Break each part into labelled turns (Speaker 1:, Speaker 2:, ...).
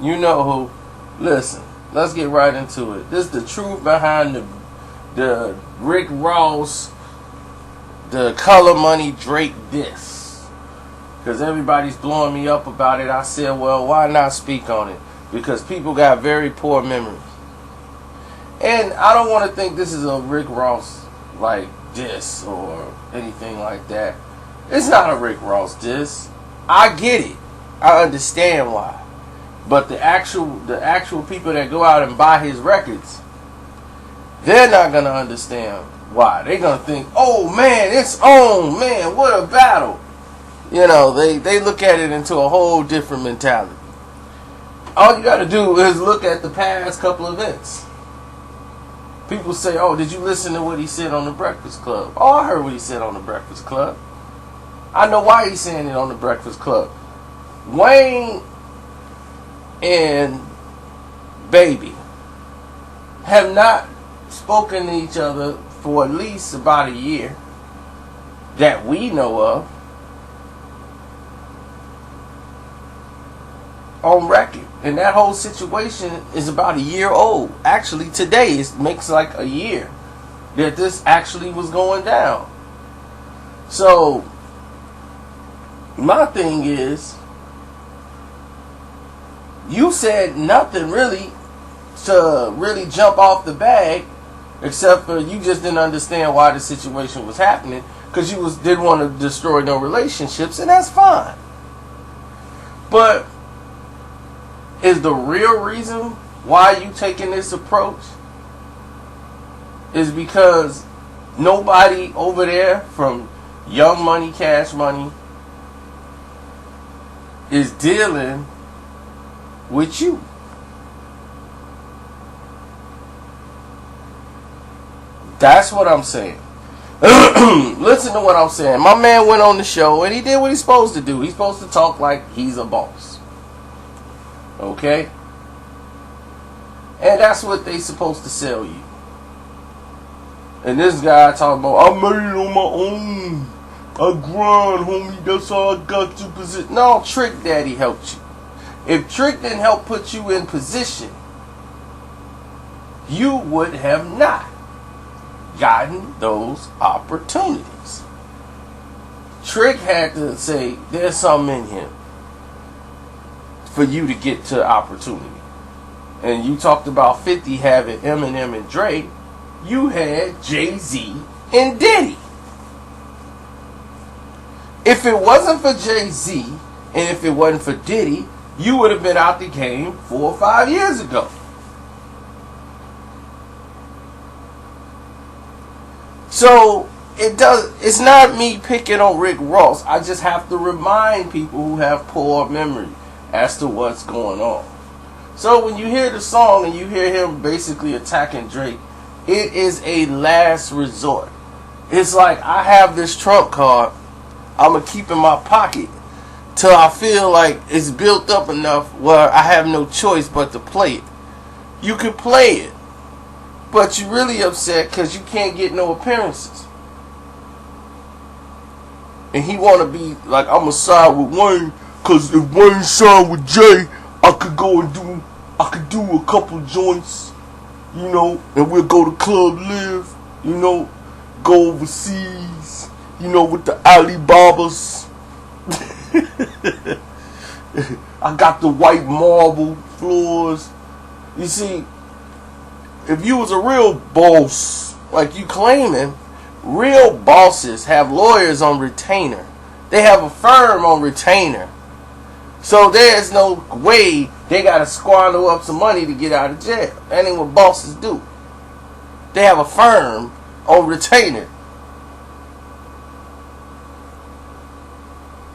Speaker 1: You know who. Listen, let's get right into it. This is the truth behind the Rick Ross, the Color Money Drake diss. Because everybody's blowing me up about it. I said, well, why not speak on it? Because people got very poor memories. And I don't want to think this is a Rick Ross like diss or anything like that. It's not a Rick Ross diss. I get it. I understand why. But the actual people that go out and buy his records, they're not going to understand why. They're going to think, oh man, it's on, man, what a battle. You know, they look at it into a whole different mentality. All you got to do is look at the past couple events. People say, oh, did you listen to what he said on the Breakfast Club? Oh, I heard what he said on the Breakfast Club. I know why he's saying it on the Breakfast Club. Wayne and Baby have not spoken to each other for at least about a year that we know of on record. And that whole situation is about a year old. Actually, today it makes like a year that this actually was going down. So my thing is, you said nothing really to really jump off the bag, except for you just didn't understand why the situation was happening, because you didn't want to destroy no relationships, and that's fine. But is the real reason why you taking this approach is because nobody over there from Young Money, Cash Money is dealing with you? That's what I'm saying. Listen to what I'm saying. My man went on the show and he did what he's supposed to do. He's supposed to talk like he's a boss. Okay? And that's what they supposed to sell you. And this guy talking about, I made it on my own. I grind, homie. That's how I got to position. No, Trick Daddy helped you. If Trick didn't help put you in position, you would have not gotten those opportunities. Trick had to say, there's something in him for you to get to opportunity. And you talked about 50 having Eminem and Drake. You had Jay-Z and Diddy. If it wasn't for Jay-Z and if it wasn't for Diddy, you would have been out the game 4 or 5 years ago. So it's not me picking on Rick Ross. I just have to remind people who have poor memory as to what's going on. So when you hear the song and you hear him basically attacking Drake, it is a last resort. It's like, I have this trump card I'm going to keep in my pocket till I feel like it's built up enough where I have no choice but to play it. You can play it, but you're really upset because you can't get no appearances. And he want to be like, I'm going to side with Wayne, because if Wayne side with Jay, I could do a couple joints, you know, and we'll go to Club Live, you know, go overseas, you know, with the Alibabas. I got the white marble floors. You see, if you was a real boss, like you claiming, real bosses have lawyers on retainer. They have a firm on retainer. So there's no way they got to squander up some money to get out of jail. That ain't what bosses do. They have a firm on retainer.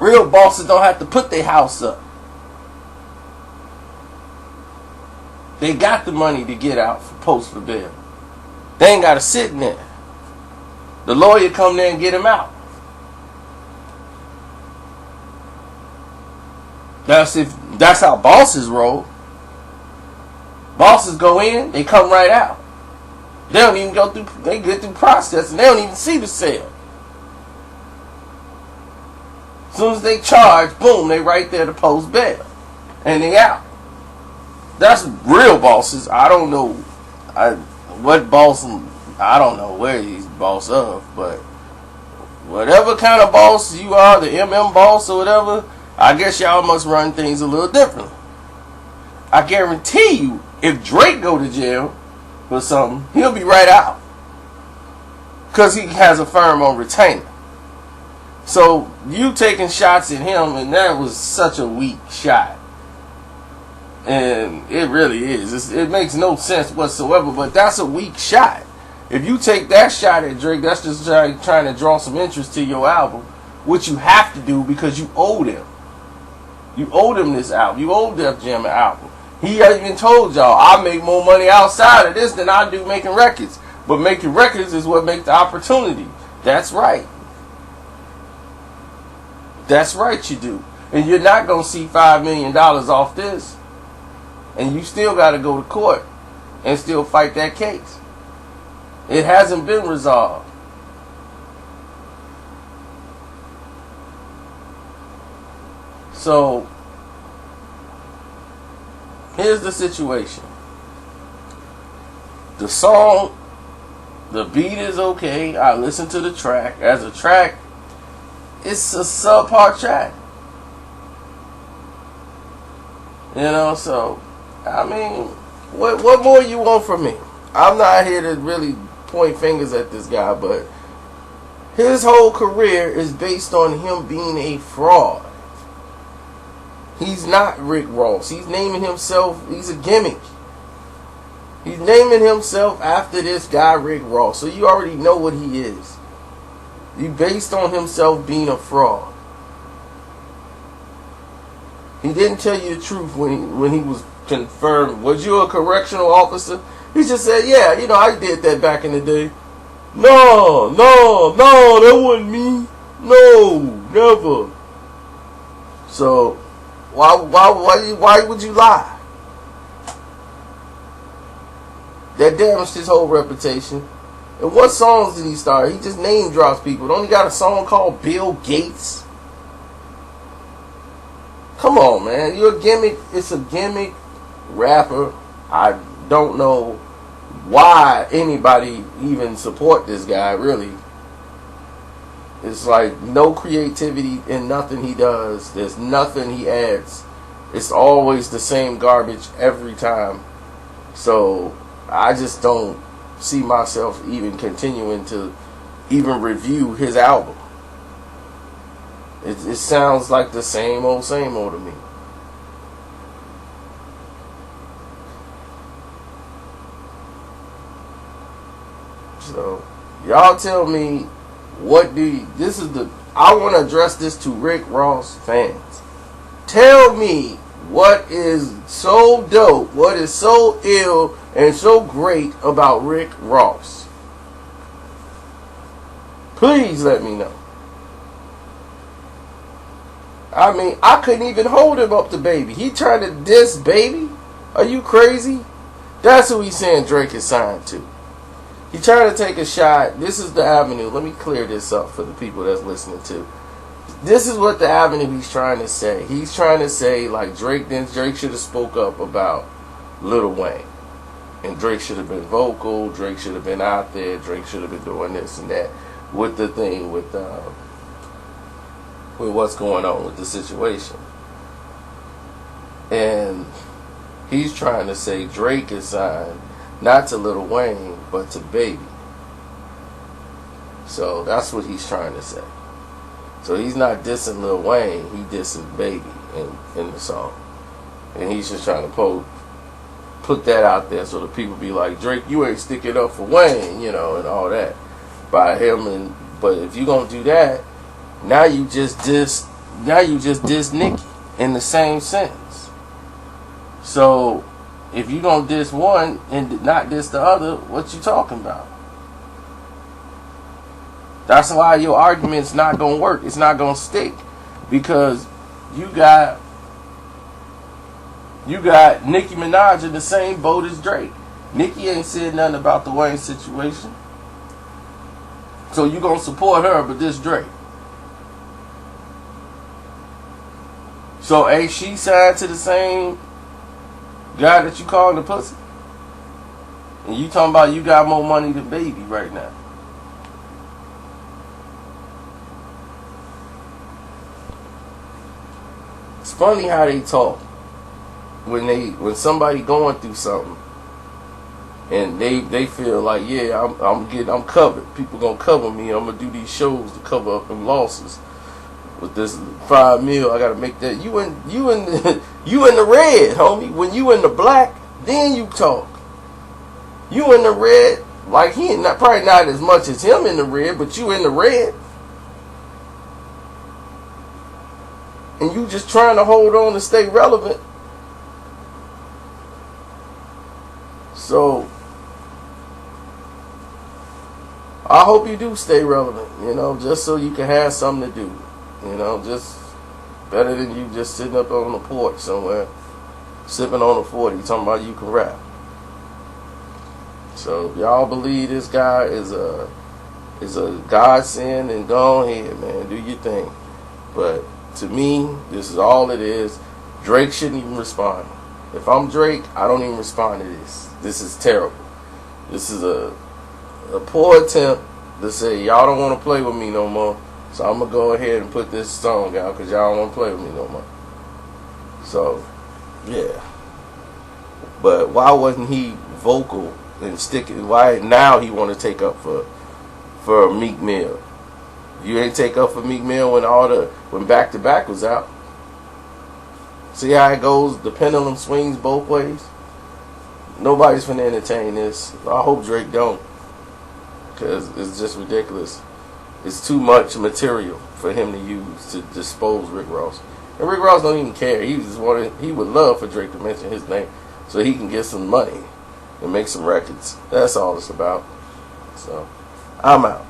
Speaker 1: Real bosses don't have to put their house up. They got the money to get out for post for bail. They ain't got to sit in there. The lawyer come there and get him out. That's how bosses roll. Bosses go in, they come right out. They don't even go through, they get through process and they don't even see the sale. As soon as they charge, boom, they right there to post bail. And they out. That's real bosses. I don't know what boss. I don't know where he's boss of, but whatever kind of boss you are, the MM boss or whatever, I guess y'all must run things a little differently. I guarantee you, if Drake go to jail for something, he'll be right out. Because he has a firm on retainer. So, you taking shots at him, and that was such a weak shot. And it really is. It makes no sense whatsoever, but that's a weak shot. If you take that shot at Drake, that's just trying to draw some interest to your album, which you have to do because you owed him. You owed him this album. You owed Def Jam an album. He even told y'all, I make more money outside of this than I do making records. But making records is what makes the opportunity. That's right. That's right, you do. And you're not going to see $5 million off this. And you still got to go to court and still fight that case. It hasn't been resolved. So, here's the situation. The song, the beat is okay. I listened to the track. As a track, it's a subpar track. You know, so, I mean, what more you want from me? I'm not here to really point fingers at this guy, but his whole career is based on him being a fraud. He's not Rick Ross. He's naming himself, he's a gimmick. He's naming himself after this guy, Rick Ross. So you already know what he is. He's based on himself being a fraud. He didn't tell you the truth when he was confirmed. Was you a correctional officer? He just said, yeah, you know, I did that back in the day. No, that wasn't me. No, never. So, why would you lie? That damaged his whole reputation. And what songs did he start? He just name drops people. Don't he got a song called Bill Gates? Come on, man. You're a gimmick. It's a gimmick rapper. I don't know why anybody even support this guy, really. It's like no creativity in nothing he does. There's nothing he adds. It's always the same garbage every time. So I just don't see myself even continuing to even review his album. It sounds like the same old to me. So y'all tell me, what do you, I want to address this to Rick Ross fans. Tell me what is so dope, what is so ill and so great about Rick Ross. Please let me know. I mean, I couldn't even hold him up to Baby. He tried to diss Baby? Are you crazy? That's who he's saying Drake is signed to. He tried to take a shot. This is the avenue. Let me clear this up for the people that's listening to. This is what the avenue he's trying to say. He's trying to say, like, Drake should have spoke up about Lil Wayne. And Drake should have been vocal. Drake should have been out there. Drake should have been doing this and that. With the thing, with what's going on with the situation. And he's trying to say Drake is signed not to Lil Wayne, but to Baby. So that's what he's trying to say. So he's not dissing Lil Wayne, he dissing Baby in the song. And he's just trying to put that out there so the people be like, Drake, you ain't sticking up for Wayne, you know, and all that. By him, but if you gonna do that, now you just diss Nicki in the same sentence. So if you gonna diss one and not diss the other, what you talking about? That's why your argument's not gonna work. It's not gonna stick, because you got Nicki Minaj in the same boat as Drake. Nicki ain't said nothing about the Wayne situation, so you gonna support her, but this Drake. So ain't she signed to the same Guy that you calling the pussy. And you talking about you got more money than Baby right now. It's funny how they talk when somebody going through something, and they feel like, yeah, I'm covered. People gonna cover me. I'm gonna do these shows to cover up them losses. With this $5 million, I gotta make that. You in you in the red, homie. When you in the black, then you talk. You in the red, like he not probably not as much as him in the red, but you in the red, and you just trying to hold on to stay relevant. So I hope you do stay relevant, just so you can have something to do. Just better than you just sitting up on the porch somewhere, sipping on a 40, talking about you can rap. So if y'all believe this guy is a godsend, and go ahead, man, do your thing. But to me, this is all it is. Drake shouldn't even respond. If I'm Drake, I don't even respond to this. This is terrible. This is a poor attempt to say y'all don't want to play with me no more. So I'm going to go ahead and put this song out because y'all don't want to play with me no more. So, yeah. But why wasn't he vocal and sticking? Why now he want to take up for Meek Mill? You ain't take up for Meek Mill when Back to Back was out. See how it goes? The pendulum swings both ways. Nobody's finna entertain this. I hope Drake don't, because it's just ridiculous. It's too much material for him to use to dispose Rick Ross. And Rick Ross don't even care. He would love for Drake to mention his name so he can get some money and make some records. That's all it's about. So, I'm out.